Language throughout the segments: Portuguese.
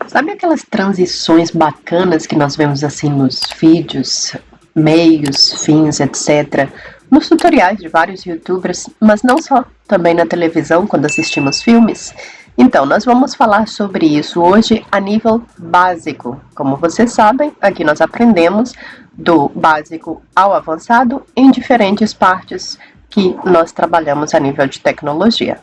Sabe aquelas transições bacanas que nós vemos assim nos vídeos, meios, fins, etc., nos tutoriais de vários youtubers, mas não só, também na televisão quando assistimos filmes? Então, nós vamos falar sobre isso hoje a nível básico. Como vocês sabem, aqui nós aprendemos do básico ao avançado em diferentes partes que nós trabalhamos a nível de tecnologia.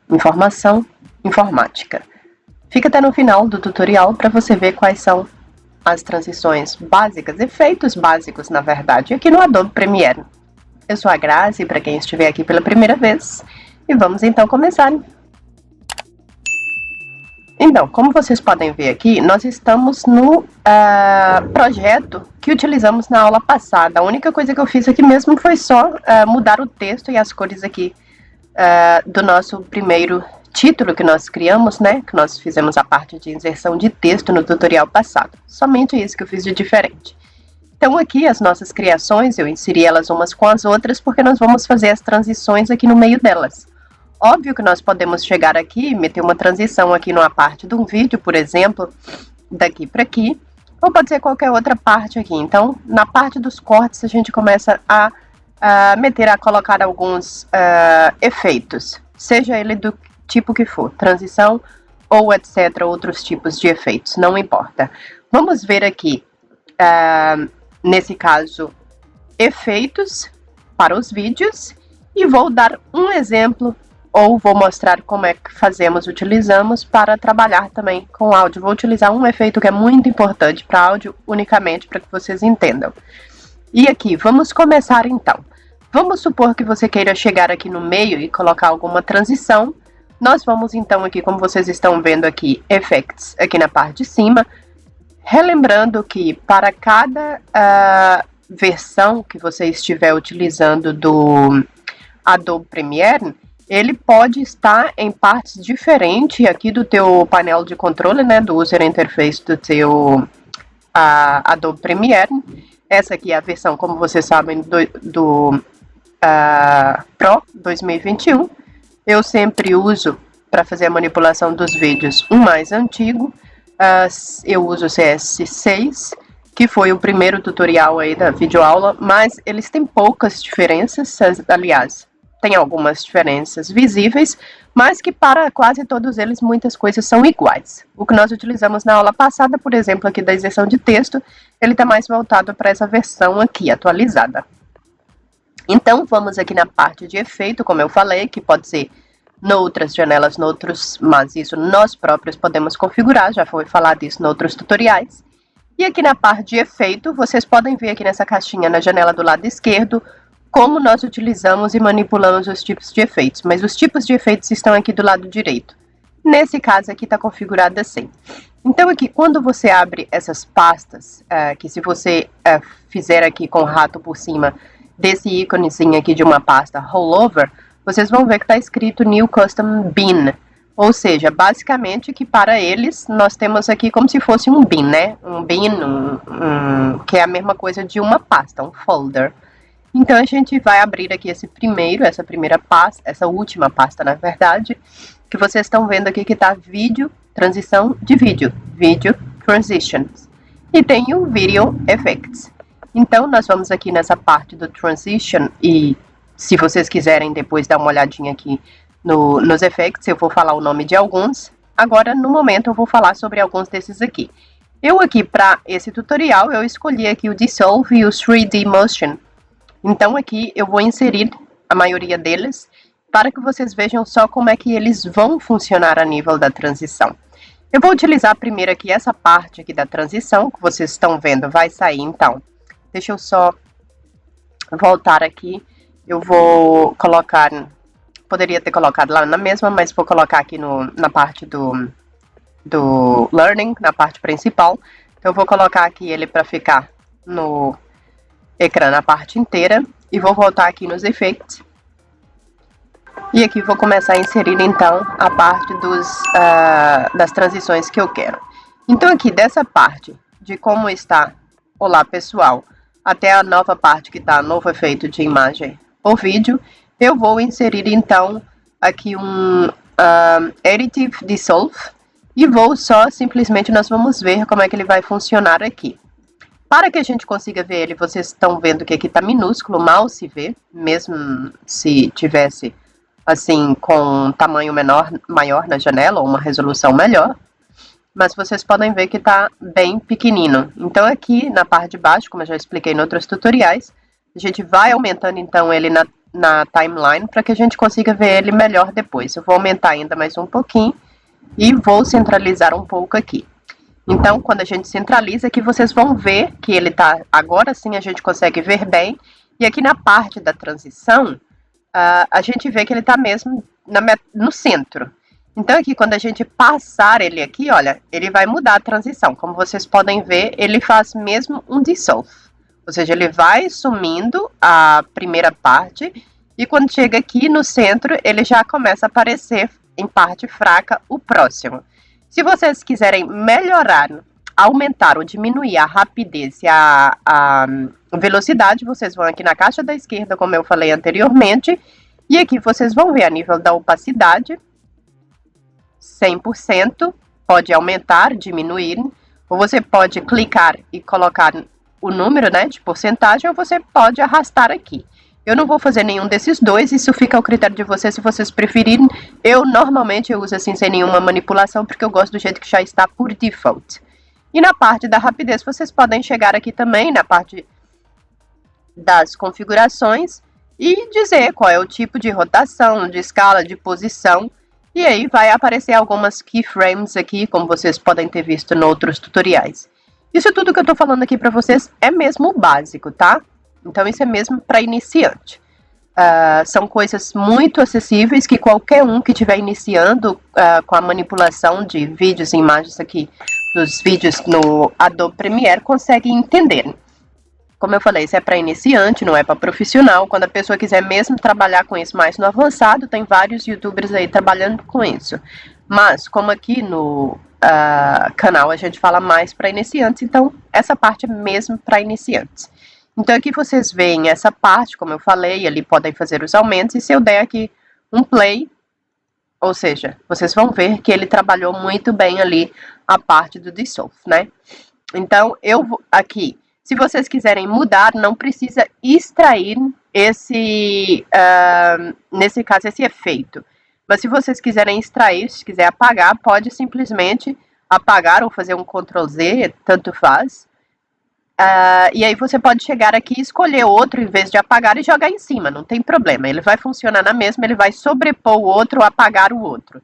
Informação, informática. Fica até no final do tutorial para você ver quais são as transições básicas, efeitos básicos, na verdade, aqui no Adobe Premiere. Eu sou a Grazi, para quem estiver aqui pela primeira vez, e vamos então começar. Então, como vocês podem ver aqui, nós estamos no projeto que utilizamos na aula passada. A única coisa que eu fiz aqui mesmo foi só mudar o texto e as cores aqui do nosso primeiro título que nós criamos, né? Que nós fizemos a parte de inserção de texto no tutorial passado. Somente isso que eu fiz de diferente. Então aqui as nossas criações, eu inseri elas umas com as outras, porque nós vamos fazer as transições aqui no meio delas. Óbvio que nós podemos chegar aqui e meter uma transição aqui numa parte de um vídeo, por exemplo, daqui para aqui, ou pode ser qualquer outra parte aqui. Então, na parte dos cortes, a gente começa a colocar alguns efeitos, seja ele do tipo que for, transição ou etc, outros tipos de efeitos, não importa. Vamos ver aqui, nesse caso, efeitos para os vídeos, e vou dar um exemplo, ou vou mostrar como é que utilizamos para trabalhar também com áudio. Vou utilizar um efeito que é muito importante para áudio, unicamente para que vocês entendam. E aqui, vamos começar então. Vamos supor que você queira chegar aqui no meio e colocar alguma transição. Nós vamos então aqui, como vocês estão vendo aqui, Effects, aqui na parte de cima. Relembrando que para cada versão que você estiver utilizando do Adobe Premiere, ele pode estar em partes diferentes aqui do teu painel de controle, né, do User Interface do teu Adobe Premiere. Essa aqui é a versão, como vocês sabem, do Pro 2021. Eu sempre uso, para fazer a manipulação dos vídeos, um mais antigo. Eu uso o CS6, que foi o primeiro tutorial aí da videoaula, mas eles têm poucas diferenças, aliás, tem algumas diferenças visíveis, mas que para quase todos eles muitas coisas são iguais. O que nós utilizamos na aula passada, por exemplo, aqui da inserção de texto, ele está mais voltado para essa versão aqui, atualizada. Então, vamos aqui na parte de efeito, como eu falei, que pode ser noutras janelas, mas isso nós próprios podemos configurar, já foi falado disso em outros tutoriais. E aqui na parte de efeito, vocês podem ver aqui nessa caixinha na janela do lado esquerdo, como nós utilizamos e manipulamos os tipos de efeitos, mas os tipos de efeitos estão aqui do lado direito. Nesse caso aqui está configurado assim. Então aqui, quando você abre essas pastas, que se você fizer aqui com o rato por cima desse íconezinho aqui de uma pasta rollover, vocês vão ver que está escrito New Custom Bin, ou seja, basicamente que para eles nós temos aqui como se fosse um bin, né? Um bin, que é a mesma coisa de uma pasta, um folder. Então a gente vai abrir aqui essa primeira pasta, essa última pasta na verdade, que vocês estão vendo aqui que está vídeo, transição de vídeo, Video Transitions, e tem o Video Effects. Então nós vamos aqui nessa parte do Transition, e se vocês quiserem depois dar uma olhadinha aqui nos effects, eu vou falar o nome de alguns. Agora, no momento, eu vou falar sobre alguns desses aqui. Eu aqui, para esse tutorial, eu escolhi aqui o Dissolve e o 3D Motion. Então aqui eu vou inserir a maioria deles, para que vocês vejam só como é que eles vão funcionar a nível da transição. Eu vou utilizar primeiro aqui essa parte aqui da transição, que vocês estão vendo, vai sair então. Deixa eu só voltar aqui. Eu vou colocar, poderia ter colocado lá na mesma, mas vou colocar aqui na parte do Learning, na parte principal. Então eu vou colocar aqui ele para ficar no ecrã na parte inteira, e vou voltar aqui nos efeitos. E aqui vou começar a inserir então a parte das transições que eu quero. Então aqui dessa parte de como está Olá Pessoal, até a nova parte que está novo efeito de imagem ou vídeo, eu vou inserir então aqui um Additive Dissolve, E vou só, simplesmente, nós vamos ver como é que ele vai funcionar aqui. Para que a gente consiga ver ele, vocês estão vendo que aqui está minúsculo, mal se vê, mesmo se tivesse, assim, com um tamanho maior na janela, ou uma resolução melhor. Mas vocês podem ver que está bem pequenino. Então aqui na parte de baixo, como eu já expliquei em outros tutoriais, a gente vai aumentando então ele na timeline para que a gente consiga ver ele melhor depois. Eu vou aumentar ainda mais um pouquinho e vou centralizar um pouco aqui. Então, quando a gente centraliza aqui, vocês vão ver que ele tá, agora sim a gente consegue ver bem. E aqui na parte da transição, a gente vê que ele tá mesmo no centro. Então aqui, quando a gente passar ele aqui, olha, ele vai mudar a transição. Como vocês podem ver, ele faz mesmo um dissolve. Ou seja, ele vai sumindo a primeira parte e quando chega aqui no centro, ele já começa a aparecer em parte fraca o próximo. Se vocês quiserem melhorar, aumentar ou diminuir a rapidez e a velocidade, vocês vão aqui na caixa da esquerda, como eu falei anteriormente, e aqui vocês vão ver a nível da opacidade, 100%, pode aumentar, diminuir, ou você pode clicar e colocar o número, né, de porcentagem, ou você pode arrastar aqui. Eu não vou fazer nenhum desses dois, isso fica ao critério de vocês, se vocês preferirem. Eu normalmente uso assim sem nenhuma manipulação, porque eu gosto do jeito que já está por default. E na parte da rapidez, vocês podem chegar aqui também, na parte das configurações, e dizer qual é o tipo de rotação, de escala, de posição. E aí vai aparecer algumas keyframes aqui, como vocês podem ter visto em outros tutoriais. Isso tudo que eu estou falando aqui para vocês é mesmo o básico, tá? Então isso é mesmo para iniciante. São coisas muito acessíveis que qualquer um que estiver iniciando com a manipulação de vídeos e imagens aqui, dos vídeos no Adobe Premiere, consegue entender. Como eu falei, isso é para iniciante, não é para profissional. Quando a pessoa quiser mesmo trabalhar com isso mais no avançado, tem vários youtubers aí trabalhando com isso. Mas, como aqui no canal a gente fala mais para iniciantes, então essa parte é mesmo para iniciantes. Então aqui vocês veem essa parte, como eu falei, ali podem fazer os aumentos, e se eu der aqui um play, ou seja, vocês vão ver que ele trabalhou muito bem ali a parte do dissolve, né? Então eu vou aqui, se vocês quiserem mudar, não precisa extrair esse, nesse caso, esse efeito. Mas se vocês quiserem extrair, se quiser apagar, pode simplesmente apagar ou fazer um Ctrl Z, tanto faz. E aí você pode chegar aqui e escolher outro em vez de apagar e jogar em cima, não tem problema. Ele vai funcionar na mesma, ele vai sobrepor o outro ou apagar o outro.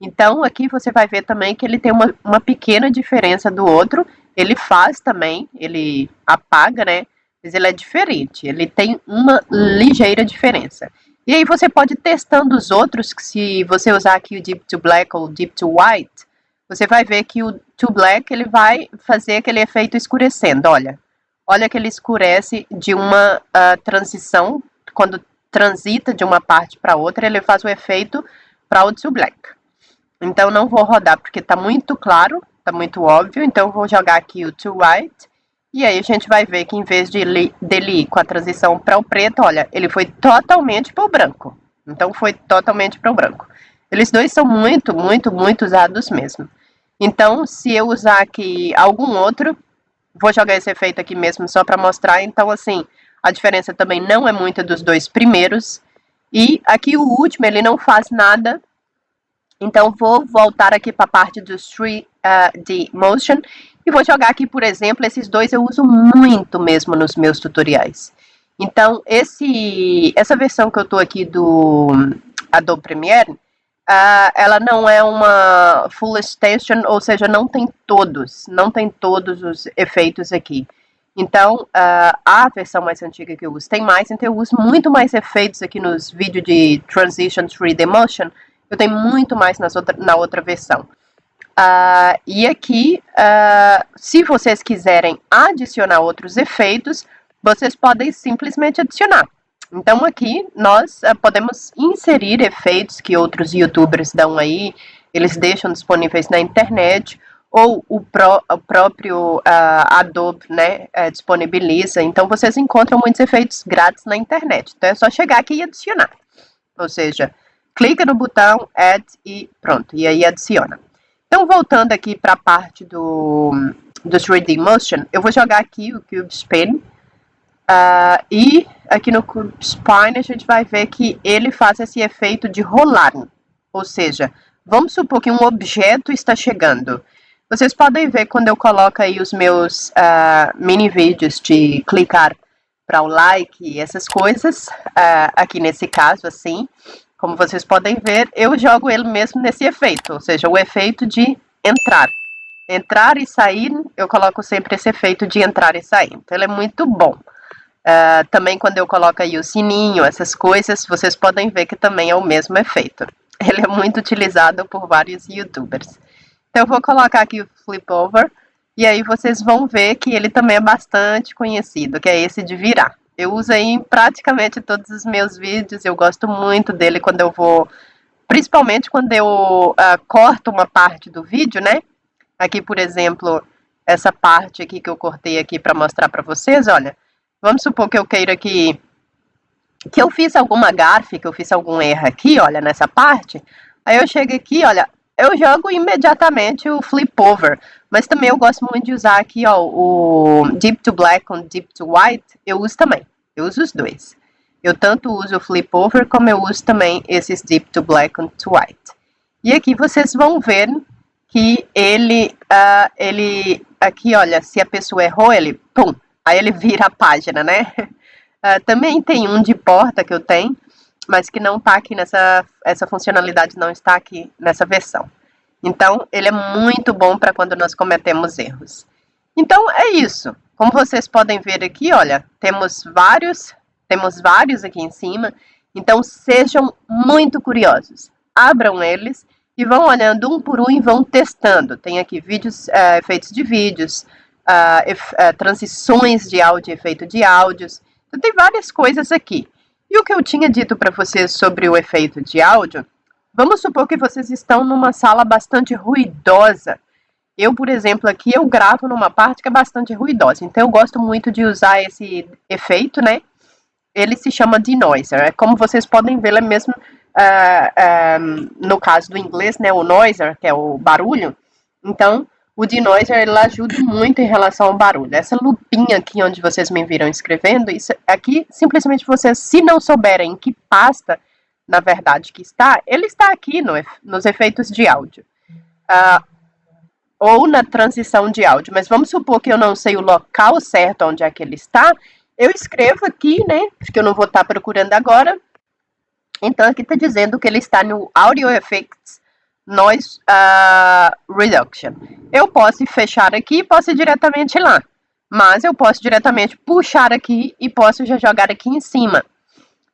Então aqui você vai ver também que ele tem uma pequena diferença do outro. Ele faz também, ele apaga, né? Mas ele é diferente, ele tem uma ligeira diferença. E aí você pode ir testando os outros, que se você usar aqui o Deep to Black ou Deep to White, você vai ver que o to Black ele vai fazer aquele efeito escurecendo, olha que ele escurece de uma transição, quando transita de uma parte para outra, ele faz o efeito para o to Black. Então não vou rodar porque está muito claro, está muito óbvio, então eu vou jogar aqui o to White, e aí a gente vai ver que em vez dele ir com a transição para o preto, olha, ele foi totalmente para o branco. Então foi totalmente para o branco. Eles dois são muito, muito, muito usados mesmo. Então, se eu usar aqui algum outro, vou jogar esse efeito aqui mesmo só para mostrar. Então, assim, a diferença também não é muita dos dois primeiros. E aqui o último, ele não faz nada. Então, vou voltar aqui para a parte do 3D Motion. E vou jogar aqui, por exemplo, esses dois eu uso muito mesmo nos meus tutoriais. Então, essa versão que eu estou aqui do Adobe Premiere, ela não é uma full extension, ou seja, não tem todos os efeitos aqui. Então, a versão mais antiga que eu uso tem mais, então eu uso muito mais efeitos aqui nos vídeos de Transition 3D Motion, eu tenho muito mais na outra versão. E aqui, se vocês quiserem adicionar outros efeitos, vocês podem simplesmente adicionar. Então aqui nós podemos inserir efeitos que outros youtubers dão aí, eles deixam disponíveis na internet, ou o próprio Adobe, né, disponibiliza. Então vocês encontram muitos efeitos grátis na internet. Então é só chegar aqui e adicionar. Ou seja, clica no botão Add e pronto, e aí adiciona. Então, voltando aqui para a parte do 3D Motion, eu vou jogar aqui o Cube Spin. E aqui no Cube Spine a gente vai ver que ele faz esse efeito de rolar. Ou seja, vamos supor que um objeto está chegando. Vocês podem ver quando eu coloco aí os meus mini vídeos de clicar para o like e essas coisas, aqui nesse caso assim, como vocês podem ver, eu jogo ele mesmo nesse efeito, ou seja, o efeito de entrar. Entrar e sair, eu coloco sempre esse efeito de entrar e sair. Então ele é muito bom. Também quando eu coloco aí o sininho, essas coisas, vocês podem ver que também é o mesmo efeito. Ele é muito utilizado por vários youtubers. Então eu vou colocar aqui o flip over, e aí vocês vão ver que ele também é bastante conhecido, que é esse de virar. Eu uso aí em praticamente todos os meus vídeos, eu gosto muito dele quando eu vou, principalmente quando eu corto uma parte do vídeo, né? Aqui, por exemplo, essa parte aqui que eu cortei aqui para mostrar para vocês, olha. Vamos supor que eu queira que eu fiz alguma gafe, que eu fiz algum erro aqui, olha, nessa parte. Aí eu chego aqui, olha, eu jogo imediatamente o flip over. Mas também eu gosto muito de usar aqui, ó, o Deep to Black com Deep to White. Eu uso também, eu uso os dois. Eu tanto uso o flip over, como eu uso também esses Deep to Black com to White. E aqui vocês vão ver que ele aqui, olha, se a pessoa errou, ele, pum, aí ele vira a página, né? Também tem um de porta que eu tenho, mas que não está aqui essa funcionalidade não está aqui nessa versão. Então, ele é muito bom para quando nós cometemos erros. Então, é isso. Como vocês podem ver aqui, olha, temos vários aqui em cima. Então, sejam muito curiosos. Abram eles e vão olhando um por um e vão testando. Tem aqui vídeos, efeitos de vídeos, transições de áudio, efeito de áudios. Então, tem várias coisas aqui. E o que eu tinha dito para vocês sobre o efeito de áudio, vamos supor que vocês estão numa sala bastante ruidosa. Eu, por exemplo, aqui eu gravo numa parte que é bastante ruidosa. Então, eu gosto muito de usar esse efeito, né? Ele se chama denoiser. É como vocês podem ver, é mesmo no caso do inglês, né? O noiser, que é o barulho. Então, o denoiser, ele ajuda muito em relação ao barulho. Essa lupinha aqui, onde vocês me viram escrevendo, isso aqui, simplesmente vocês, se não souberem que pasta, na verdade, que está, ele está aqui nos efeitos de áudio. Ou na transição de áudio. Mas vamos supor que eu não sei o local certo onde é que ele está, eu escrevo aqui, né, porque eu não vou estar procurando agora. Então, aqui está dizendo que ele está no Audio Effects Noise Reduction. Eu posso fechar aqui e posso ir diretamente lá. Mas eu posso diretamente puxar aqui e posso já jogar aqui em cima.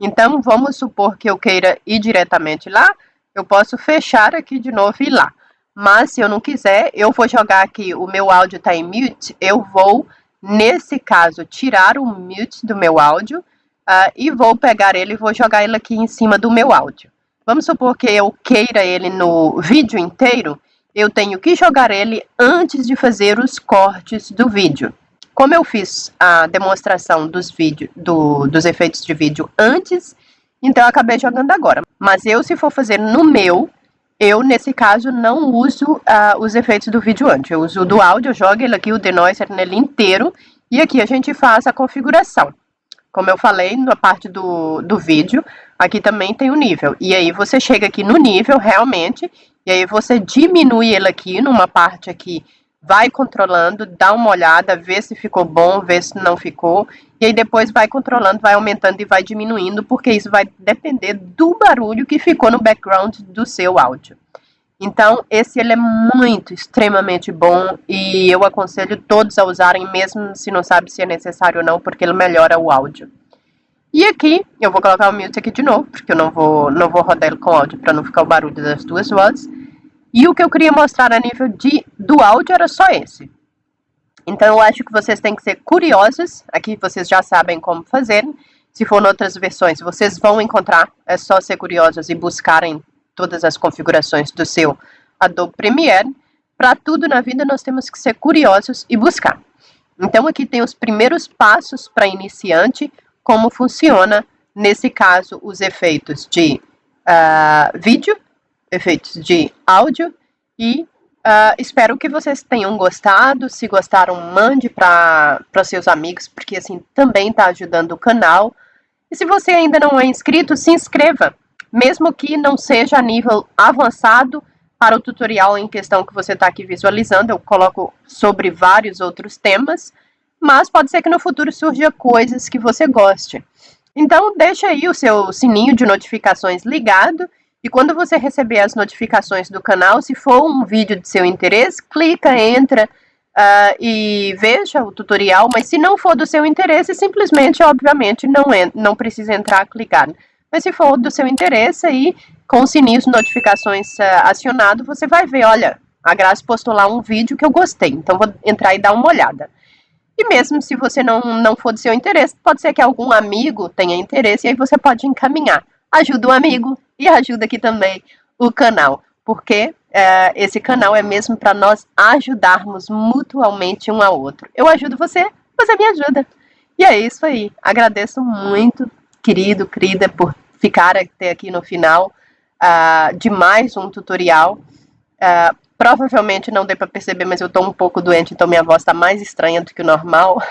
Então, vamos supor que eu queira ir diretamente lá. Eu posso fechar aqui de novo e ir lá. Mas, se eu não quiser, eu vou jogar aqui, o meu áudio está em mute. Eu vou, nesse caso, tirar o mute do meu áudio. E vou pegar ele e vou jogar ele aqui em cima do meu áudio. Vamos supor que eu queira ele no vídeo inteiro, eu tenho que jogar ele antes de fazer os cortes do vídeo. Como eu fiz a demonstração dos efeitos de vídeo antes, então eu acabei jogando agora. Mas eu, se for fazer no meu, eu, nesse caso, não uso os efeitos do vídeo antes. Eu uso do áudio, eu jogo ele aqui, o denoiser nele inteiro, e aqui a gente faz a configuração. Como eu falei, na parte do vídeo, aqui também tem o nível. E aí você chega aqui no nível, realmente, e aí você diminui ele aqui, numa parte aqui, vai controlando, dá uma olhada, vê se ficou bom, vê se não ficou. E aí depois vai controlando, vai aumentando e vai diminuindo, porque isso vai depender do barulho que ficou no background do seu áudio. Então, ele é muito, extremamente bom e eu aconselho todos a usarem, mesmo se não sabe se é necessário ou não, porque ele melhora o áudio. E aqui, eu vou colocar o mute aqui de novo, porque eu não vou rodar ele com áudio para não ficar o barulho das duas vozes. E o que eu queria mostrar a nível do áudio era só esse. Então, eu acho que vocês têm que ser curiosos. Aqui vocês já sabem como fazer. Se for em outras versões, vocês vão encontrar. É só ser curiosos e buscarem todas as configurações do seu Adobe Premiere. Para tudo na vida, nós temos que ser curiosos e buscar. Então, aqui tem os primeiros passos para iniciante, como funciona, nesse caso, os efeitos de vídeo, efeitos de áudio e Espero que vocês tenham gostado. Se gostaram, mande para seus amigos, porque assim também está ajudando o canal. E se você ainda não é inscrito, se inscreva, mesmo que não seja a nível avançado para o tutorial em questão que você está aqui visualizando. Eu coloco sobre vários outros temas, mas pode ser que no futuro surja coisas que você goste. Então, deixa aí o seu sininho de notificações ligado, e quando você receber as notificações do canal, se for um vídeo de seu interesse, clica, entra e veja o tutorial, mas se não for do seu interesse, simplesmente, obviamente, não precisa entrar, clicar. Mas se for do seu interesse, aí, com o sininho de notificações acionado, você vai ver, olha, a Grazi postou lá um vídeo que eu gostei, então vou entrar e dar uma olhada. E mesmo se você não for do seu interesse, pode ser que algum amigo tenha interesse, e aí você pode encaminhar. Ajuda o amigo e ajuda aqui também o canal, porque esse canal é mesmo para nós ajudarmos mutuamente um ao outro. Eu ajudo você, você me ajuda. E é isso aí. Agradeço muito, querido, querida, por ficar até aqui no final de mais um tutorial. Provavelmente não deu para perceber, mas eu tô um pouco doente, então minha voz tá mais estranha do que o normal.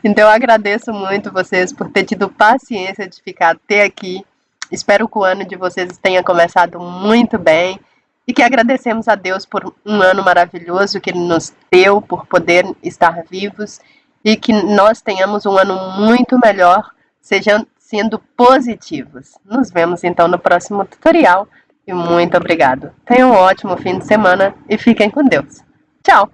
Então eu agradeço muito vocês por ter tido paciência de ficar até aqui. Espero que o ano de vocês tenha começado muito bem e que agradecemos a Deus por um ano maravilhoso que Ele nos deu, por poder estar vivos, e que nós tenhamos um ano muito melhor, sendo positivos. Nos vemos então no próximo tutorial. E muito obrigado. Tenham um ótimo fim de semana e fiquem com Deus. Tchau!